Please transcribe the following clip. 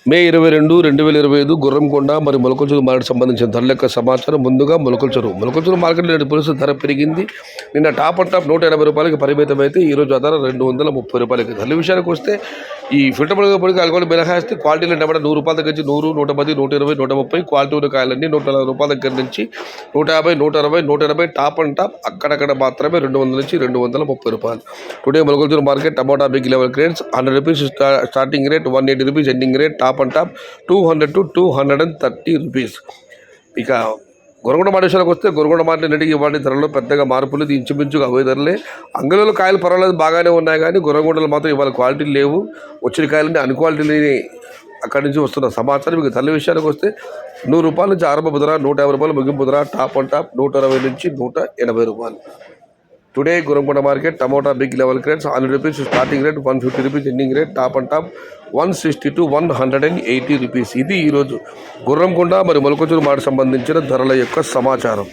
మే 22, 2025 గుర్రంకొండ మరియు మొలకల్చూరు మార్కెట్ సంబంధించిన ధరల యొక్క సమాచారం. ముందుగా మొలకల్చూరు మార్కెట్లో నేటి పులుసు ధర పెరిగింది. నిన్న టాప్ అండ్ టాప్ 180 రూపాయలకి పరిమితం అయితే ఈరోజు ధర 230 రూపాయలకి. ధరల విషయానికి వస్తే ఈ ఫిల్టర్ పొడికి ఆల్కహాల్ మినహాయిస్తే క్వాలిటీలు అంటే 100 రూపాయల దగ్గర నుంచి 100, 110, 120, 130 క్వాలిటీ ఉన్న కాయలన్నీ 140 రూపాయల దగ్గర నుంచి 150, 160, 180 టాప్ అండ్ టాప్. అక్కడక్కడ మాత్రమే 200 నుంచి 230 రూపాయలు. Today Molakalchuru market tomato big level grades 100 rupees starting rate, 180 rupees ending rate, top and top 200 to 230 rupees. ఇక గొరగొండ మాట విషయానికి వస్తే గొరగొండ మాట నెటికి ఇవాళ ధరలో పెద్దగా మార్పులు ఇంచుమించుగా అవే ధరలే. అంగళంలో కాయలు పర్వాలేదు బాగానే ఉన్నాయి, కానీ గొరగొండలు మాత్రం ఇవాళ క్వాలిటీలు లేవు. వచ్చిన కాయలన్నీ అన్క్వాలిటీని అక్కడి నుంచి వస్తున్న సమాచారం. ఇక ధరల విషయానికి వస్తే 100 రూపాయల నుంచి ఆరంభ ధర, 150 రూపాయలు ముగింపు ధర, టాప్ అండ్ టాప్ 160 నుంచి 180 రూపాయలు. Today Gurramkonda market tomato big level grades 100 rupees starting rate, 150 rupees ending rate, top and top 160 to 180 rupees. ఇది ఈరోజు గుర్రంకొండ మరియు మొలకల్చూరు మార్కెట్ సంబంధించిన ధరల యొక్క సమాచారం.